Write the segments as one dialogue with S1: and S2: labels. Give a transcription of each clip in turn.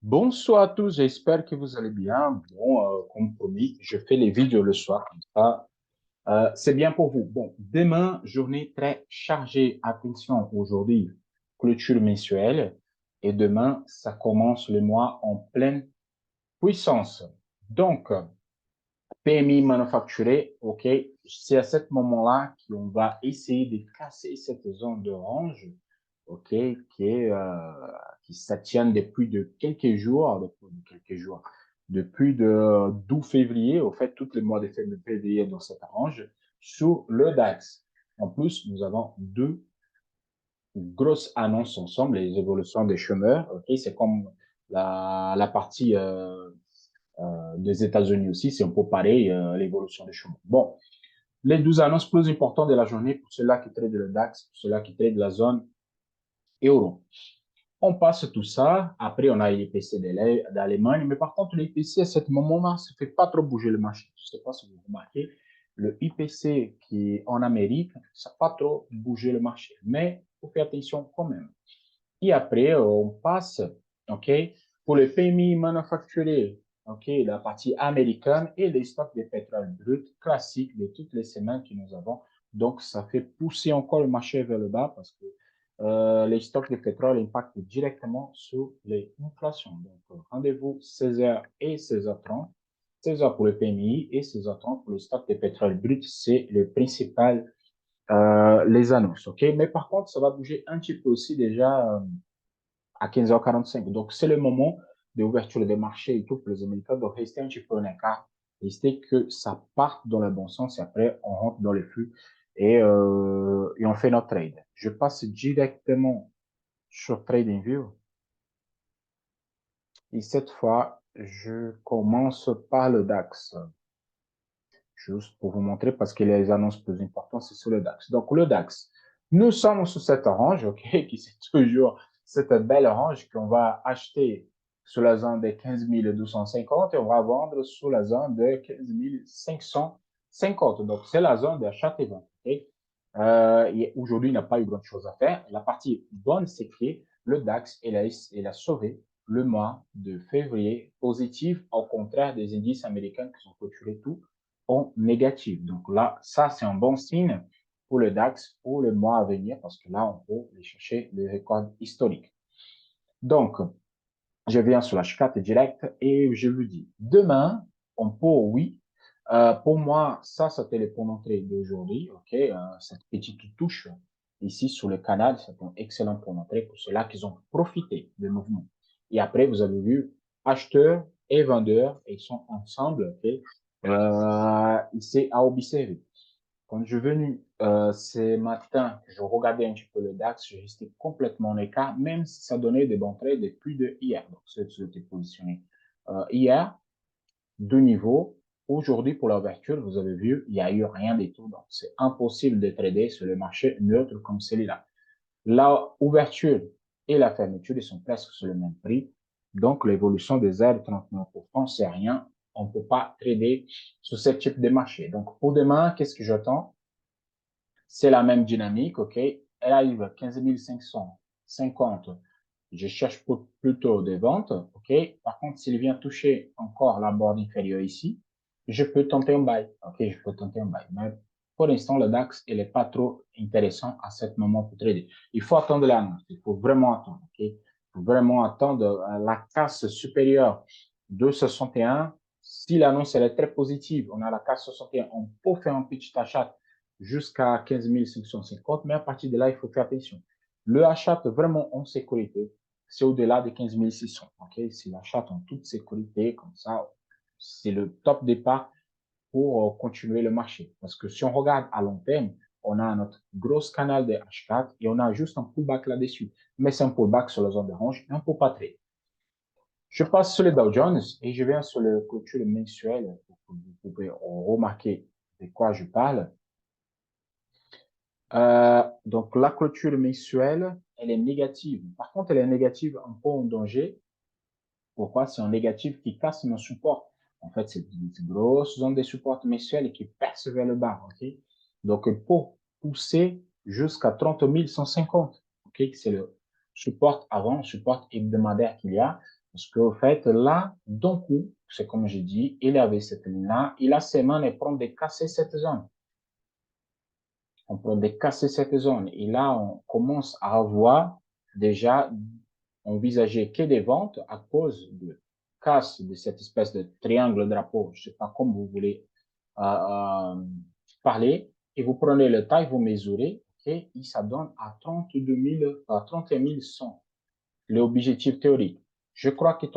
S1: Bonsoir à tous, j'espère que vous allez bien. Bon, comme promis, je fais les vidéos le soir, comme ça, c'est bien pour vous. Bon, demain, journée très chargée. Attention, aujourd'hui, clôture mensuelle. Et demain, ça commence le mois en pleine puissance. Donc, PMI manufacturé, OK, c'est à ce moment-là qu'on va essayer de casser cette zone de range, OK, qui s'attient depuis de quelques jours, depuis de 12 février, au fait, tous les mois de février dans cette range, sur le DAX. En plus, nous avons deux grosses annonces ensemble, les évolutions des chômeurs, OK, c'est comme la partie des États-Unis aussi, c'est un peu pareil, l'évolution des chômeurs. Bon, les 12 annonces plus importantes de la journée pour ceux-là qui traitent le DAX, pour ceux-là qui traitent la zone euro. On passe tout ça. Après, on a l'IPC d'Allemagne. Mais par contre, l'IPC, à ce moment-là, ça ne fait pas trop bouger le marché. Je ne sais pas si vous remarquez. Le IPC qui est en Amérique, ça n'a pas trop bougé le marché. Mais il faut faire attention quand même. Et après, on passe, OK, pour le PMI manufacturier, OK, la partie américaine et les stocks de pétrole brut classiques de toutes les semaines que nous avons. Donc, ça fait pousser encore le marché vers le bas parce que les stocks de pétrole impactent directement sur l'inflation. Donc, rendez-vous 16h et 16h30. 16h pour le PMI et 16h30 pour le stock de pétrole brut. C'est le principal, les annonces. OK? Mais par contre, ça va bouger un petit peu aussi déjà à 15h45. Donc, c'est le moment d'ouverture des marchés et tout pour les Américains. Donc, restez un petit peu en écart. Restez que ça parte dans le bon sens et après, on rentre dans les flux et on fait notre trade. Je passe directement sur TradingView et cette fois, je commence par le DAX. Juste pour vous montrer parce que les annonces plus importantes, c'est sur le DAX. Donc, le DAX, nous sommes sur cette orange, OK, qui c'est toujours cette belle orange qu'on va acheter sur la zone des 15 250 et on va vendre sur la zone de 15 550. Donc, c'est la zone d'achat et vente. OK? Aujourd'hui, il n'y a pas eu grand chose à faire. La partie bonne, c'est que le DAX, il a sauvé le mois de février positif, au contraire des indices américains qui sont clôturés tout en négatif. Donc là, ça, c'est un bon signe pour le DAX pour le mois à venir parce que là, on peut aller chercher le record historique. Donc, je viens sur la charte direct et je vous dis, demain, on peut, oui. Pour moi, ça, c'était le point d'entrée d'aujourd'hui. OK, cette petite touche ici sur le canal, c'est un excellent point d'entrée pour ceux-là qui ont profité du mouvement. Et après, vous avez vu, acheteurs et vendeurs, ils sont ensemble. OK, ici à observer. Quand je suis venu ce matin, je regardais un petit peu le DAX, je restais complètement en écart, même si ça donnait des bons trades depuis de hier. Donc, c'était positionné hier, deux niveaux. Aujourd'hui, pour l'ouverture, vous avez vu, il n'y a eu rien du tout. Donc, c'est impossible de trader sur le marché neutre comme celui-là. La ouverture et la fermeture, ils sont presque sur le même prix. Donc, l'évolution des R39%, c'est rien. On ne peut pas trader sur ce type de marché. Donc, pour demain, qu'est-ce que j'attends? C'est la même dynamique, OK? Elle arrive à 15 550. Je cherche plutôt des ventes, OK? Par contre, s'il vient toucher encore la borne inférieure ici, je peux tenter un buy, OK? Je peux tenter un buy. Mais pour l'instant, le DAX, il n'est pas trop intéressant à ce moment pour trader. Il faut attendre l'annonce. Il faut vraiment attendre, OK? Il faut vraiment attendre la casse supérieure de 61. Si l'annonce elle est très positive, on a la casse 61, on peut faire un petit achat jusqu'à 15 550, mais à partir de là, il faut faire attention. Le achat vraiment en sécurité, c'est au-delà de 15 600. Okay? C'est l'achat en toute sécurité, comme ça, c'est le top départ pour continuer le marché. Parce que si on regarde à long terme, on a notre gros canal de H4 et on a juste un pullback là-dessus. Mais c'est un pullback sur la zone d'orange et on ne peut pas trader. Je passe sur le Dow Jones et je viens sur le clôture mensuel pour que vous pouvez remarquer de quoi je parle. Donc, la clôture mensuelle, elle est négative. Par contre, elle est négative un peu en danger. Pourquoi? C'est un négatif qui casse nos supports. En fait, c'est une grosse zone de support mensuel qui perce vers le bas. Okay? Donc, pour pousser jusqu'à 30 150, okay? C'est le support avant, le support hebdomadaire qu'il y a. Parce qu'au fait, là, d'un coup, c'est comme j'ai dit, il avait cette ligne-là, il a ses mains et prend de casser cette zone. On peut décasser cette zone. Et là, on commence à avoir déjà envisagé que des ventes à cause de casse de cette espèce de triangle drapeau. Je ne sais pas comment vous voulez parler. Et vous prenez le taille, vous mesurez, et ça donne à 32 000, à 31 100 l'objectif théorique. Je crois que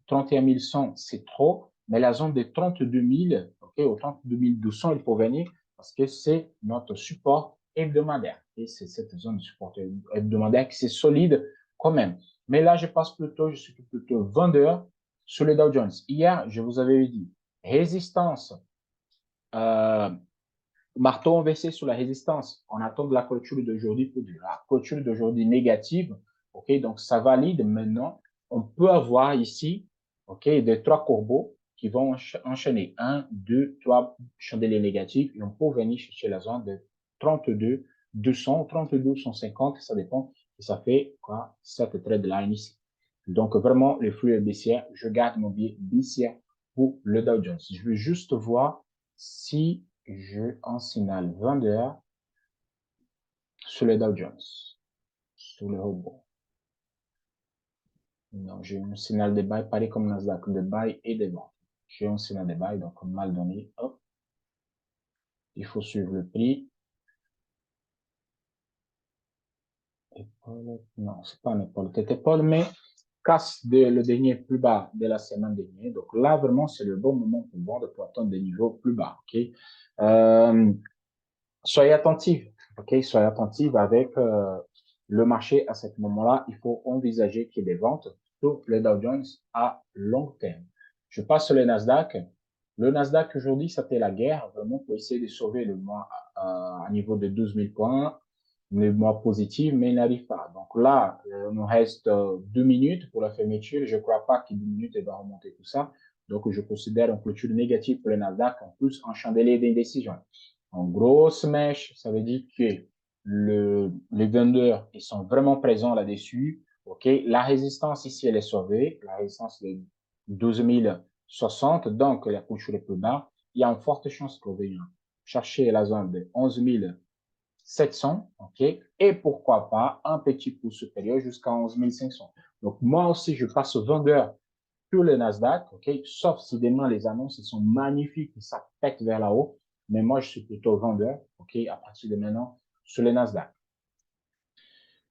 S1: 31 100, c'est trop, mais la zone de 32 000, okay, au 32 200, il faut venir parce que c'est notre support hebdomadaire. Et c'est cette zone de support hebdomadaire qui c'est solide quand même. Mais là, je suis plutôt vendeur sur le Dow Jones. Hier, je vous avais dit, résistance, marteau inversé sur la résistance. On attend de la clôture d'aujourd'hui pour dire la clôture d'aujourd'hui négative. OK, donc ça valide maintenant. On peut avoir ici, OK, des trois corbeaux qui vont enchaîner. 1, 2, 3 chandeliers négatifs et on peut venir chercher la zone de 32, 200, 32, 150, ça dépend. Et ça fait quoi, cette trade line ici. Donc vraiment, le flux est baissière. Je garde mon billet baissière pour le Dow Jones. Je veux juste voir si je en signale vendeur sur le Dow Jones, sur le robot. Non, j'ai un signal de buy, pareil comme Nasdaq, de buy et de vente. J'ai un signal de buy, donc mal donné. Hop. Il faut suivre le prix. Épaule, non, c'est pas une épaule, c'est épaule, mais casse le dernier plus bas de la semaine dernière. Donc là, vraiment, c'est le bon moment pour vendre, pour atteindre des niveaux plus bas. OK? Soyez attentifs, ok? Soyez attentifs avec le marché à ce moment-là. Il faut envisager qu'il y ait des ventes sur le Dow Jones à long terme. Je passe sur le Nasdaq. Le Nasdaq aujourd'hui, c'était la guerre vraiment pour essayer de sauver le mois à niveau de 12 000 points, le mois positif, mais il n'arrive pas. Donc là, il nous reste 2 minutes pour la fermeture. Je ne crois pas que 2 minutes va remonter tout ça. Donc, je considère une clôture négative pour le Nasdaq, en plus en chandelier d'indécision. En grosse mèche, ça veut dire que les vendeurs, ils sont vraiment présents là-dessus. OK? La résistance ici, elle est sauvée. La résistance de 12 060. Donc, la couche est plus bas. Il y a une forte chance que vous chercher la zone de 11 700. OK? Et pourquoi pas un petit coup supérieur jusqu'à 11 500. Donc, moi aussi, je passe au vendeur sur le Nasdaq, OK? Sauf si demain les annonces sont magnifiques et ça pète vers là haut. Mais moi, je suis plutôt vendeur, OK? À partir de maintenant, sur le Nasdaq.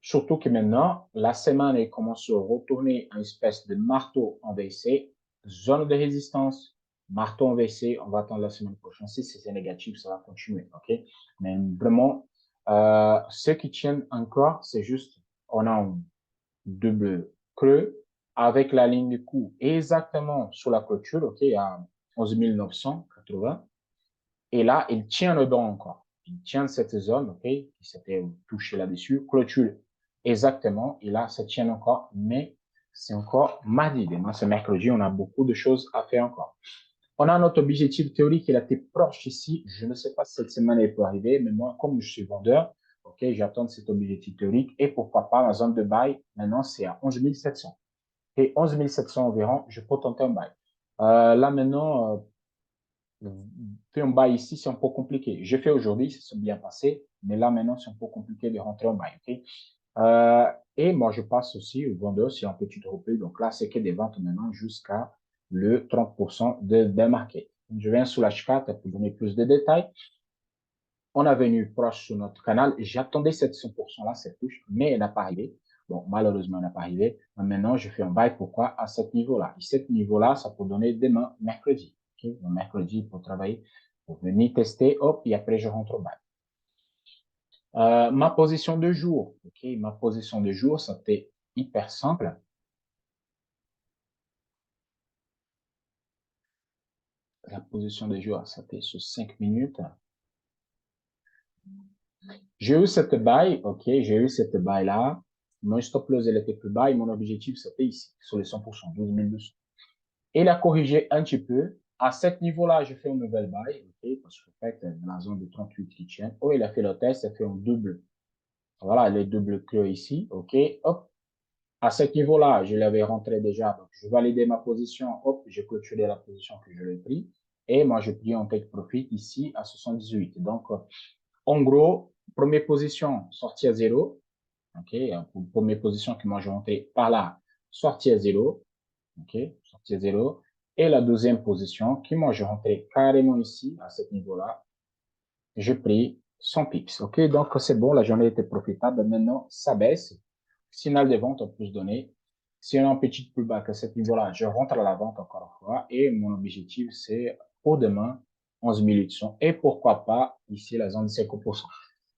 S1: Surtout que maintenant, la semaine, elle commence à retourner une espèce de marteau inversé, zone de résistance, marteau inversé. On va attendre la semaine prochaine. Si c'est négatif, ça va continuer, OK? Mais vraiment, ce qui tient encore, c'est juste, on a un double creux avec la ligne de coup exactement sur la clôture, OK, à 11 980. Et là, il tient le don encore. Il tient cette zone, OK, qui s'était touché là-dessus, clôture exactement. Et là, ça tient encore, mais c'est encore mardi. Demain, c'est mercredi, on a beaucoup de choses à faire encore. On a notre objectif théorique, il a été proche ici. Je ne sais pas si cette semaine elle peut arriver, mais moi, comme je suis vendeur, OK, j'attends cet objectif théorique et pourquoi pas la zone de buy. Maintenant, c'est à 11 700. Et 11 700 environ, je peux tenter un buy. Là, maintenant, faire un buy ici, c'est un peu compliqué. J'ai fait aujourd'hui, ça s'est bien passé, mais là, maintenant, c'est un peu compliqué de rentrer en buy, OK? Et moi, je passe aussi au vendeur sur un petit repli. Donc là, c'est que des ventes maintenant jusqu'à le 30% de bear market. Je viens sur l'H4 pour donner plus de détails. On a venu proche sur notre canal. J'attendais cette 100%-là, cette touche, mais elle n'a pas arrivé. Bon, malheureusement, elle n'a pas arrivé. Mais maintenant, je fais un buy. Pourquoi? À ce niveau-là. Et ce niveau-là, ça peut donner demain, mercredi. Okay? Donc, mercredi, pour travailler, pour venir tester, hop, et après, je rentre au buy. Ma position de jour, ok, ma position de jour, c'était hyper simple. La position de jour, c'était sur 5 minutes. J'ai eu cette bail, ok, j'ai eu cette bail-là. Mon stop loss, elle était plus bas et mon objectif, c'était ici, sur les 100%, 12 200. Il a corrigé un petit peu. À ce niveau-là, je fais une nouvelle bail, ok, parce qu'en fait, dans la zone de 38 qui tient. Oh, il a fait le test, il a fait un double. Voilà, les doubles creux ici, ok, hop. À ce niveau-là, je l'avais rentré déjà. Donc, je validais ma position. Hop, j'ai clôturé la position que je l'ai pris. Et moi, je pris un take profit ici à 78. Donc, en gros, première position, sortie à 0. OK. Première position que moi, je rentrais par là, sortie à 0. OK. Sortie à 0. Et la deuxième position, qui moi, je rentrais carrément ici, à ce niveau-là. J'ai pris 100 pips. OK. Donc, c'est bon. La journée était profitable. Maintenant, ça baisse. Signal de vente en plus donné. Si on a un petit pullback à ce niveau-là, je rentre à la vente encore une fois. Et mon objectif, c'est pour demain, 11 800. Et pourquoi pas ici, la zone de 50%.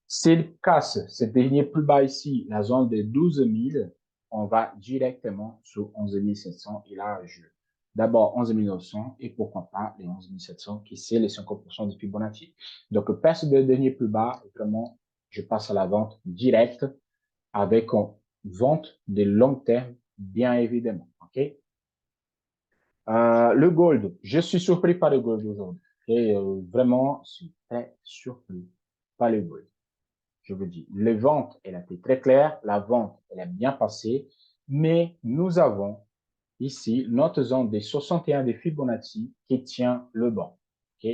S1: S'il casse ce dernier plus bas ici, la zone de 12 000, on va directement sur 11 700. Et là, d'abord 11 900 et pourquoi pas les 11 700 qui c'est les 50% de Fibonacci. Donc, passe le dernier plus bas, vraiment, je passe à la vente directe avec une vente de long terme, bien évidemment. OK? Le gold, je suis surpris par le gold aujourd'hui. Et vraiment, je suis très surpris par le gold. Je vous dis, les ventes, elle a été très claire, la vente, elle a bien passé, mais nous avons ici notre zone des 61 de Fibonacci qui tient le banc. OK?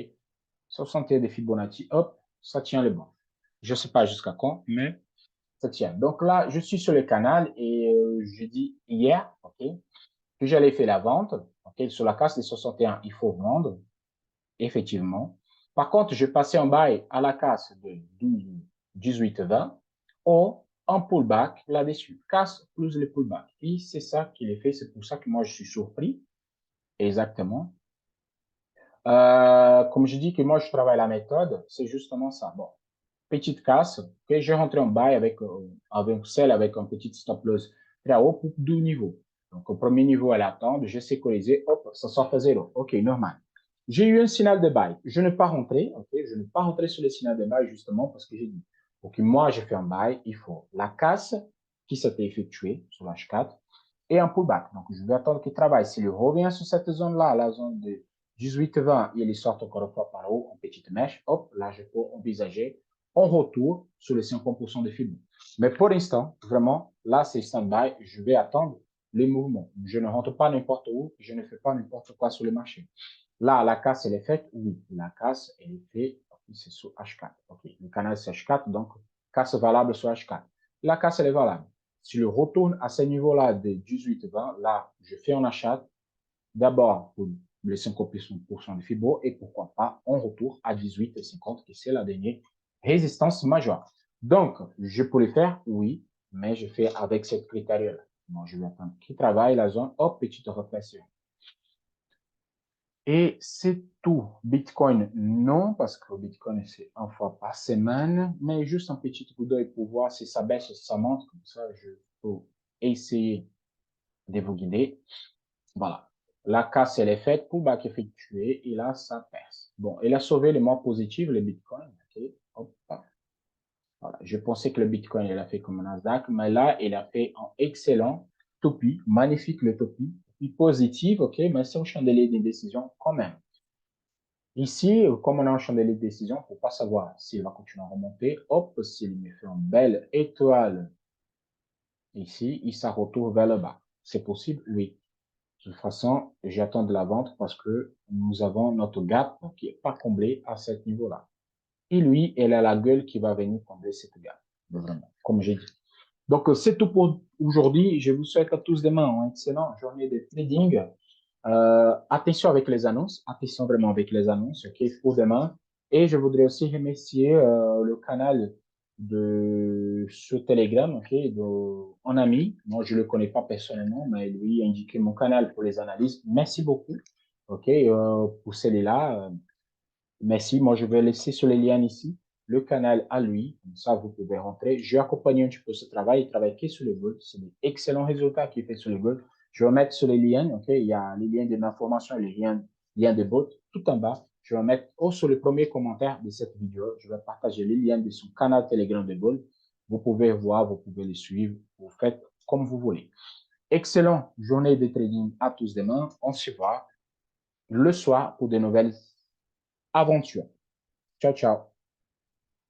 S1: 61 de Fibonacci, hop, ça tient le banc. Je ne sais pas jusqu'à quand, mais ça tient. Donc là, je suis sur le canal et je dis hier, OK, que j'allais faire la vente. OK, sur la casse des 61, il faut vendre, effectivement. Par contre, je passais en bail à la casse de 12, 18, 20 ou en pullback là-dessus. Casse plus le pullback. Et c'est ça qu'il est fait. C'est pour ça que moi, je suis surpris. Exactement. Comme je dis que moi, je travaille la méthode, c'est justement ça. Bon, petite casse, que j'ai rentré en bail avec celle avec un petit stop loss très haut pour deux niveaux. Donc, au premier niveau, elle attend, j'ai sécurisé, hop, ça sort à zéro. OK, normal. J'ai eu un signal de bail. Je ne pas rentré, OK, je ne pas rentré sur le signal de bail justement parce que j'ai dit, OK, moi, j'ai fait un bail, il faut la casse qui s'était effectuée sur l'H4 et un pullback. Donc, je vais attendre qu'il travaille. S'il revient sur cette zone-là, la zone de 18-20, il sort encore une fois par haut en petite mèche, hop, là, je peux envisager en retour sur les 50% de FIBO. Mais pour l'instant, vraiment, là, c'est stand-by. Je vais attendre les mouvements. Je ne rentre pas n'importe où. Je ne fais pas n'importe quoi sur le marché. Là, la casse, elle est faite. Oui, la casse, elle est faite. C'est sur H4. OK. Le canal, c'est H4. Donc, casse valable sur H4. La casse, elle est valable. Si je retourne à ce niveau-là de 18-20, là, je fais un achat. D'abord, pour les 50% de FIBO et pourquoi pas, on retourne à 18,50 qui c'est la dernière résistance majeure. Donc, je pourrais faire, oui, mais je fais avec cette critère-là. Moi, je vais attendre qu'il travaille la zone, hop, petite réflexion. Et c'est tout. Bitcoin, non, parce que Bitcoin, c'est une fois par semaine, mais juste un petit coup d'œil pour voir si ça baisse ou si ça monte. Comme ça, je peux essayer de vous guider. Voilà. La casse, elle est faite, pullback effectué, et là, ça perce. Bon, il a sauvé les mois positifs, le Bitcoin. Okay. Hop, voilà. Je pensais que le Bitcoin, il a fait comme un Nasdaq, mais là, il a fait un excellent topi, magnifique le topi, positif, ok, mais c'est un chandelier de décision quand même. Ici, comme on a un chandelier de décision, il ne faut pas savoir s'il va continuer à remonter. Hop, s'il me fait une belle étoile ici, il s'en retourne vers le bas. C'est possible? Oui. De toute façon, j'attends de la vente parce que nous avons notre gap qui n'est pas comblé à ce niveau-là. Et lui, elle a la gueule qui va venir combler cette gap. Vraiment, comme j'ai dit. Donc, c'est tout pour aujourd'hui. Je vous souhaite à tous demain une excellente journée de trading. Attention avec les annonces. Attention vraiment avec les annonces, OK, pour demain. Et je voudrais aussi remercier le canal sur Telegram, OK, un ami. Moi, je le connais pas personnellement, mais lui a indiqué mon canal pour les analyses. Merci beaucoup, OK, pour celui-là. Merci. Moi, je vais laisser sur les liens ici le canal à lui. Comme ça, vous pouvez rentrer. J'ai accompagné un petit peu ce travail. Il travaille que sur le gold. C'est d'excellents résultats qu'il fait sur le gold. Je vais mettre sur les liens. OK? Il y a les liens de l'information et les liens de bot tout en bas. Je vais mettre sur le premier commentaire de cette vidéo. Je vais partager les liens de son canal Telegram de gold. Vous pouvez voir, vous pouvez les suivre. Vous faites comme vous voulez. Excellente journée de trading à tous demain. On se voit le soir pour de nouvelles aventure. Ciao, ciao.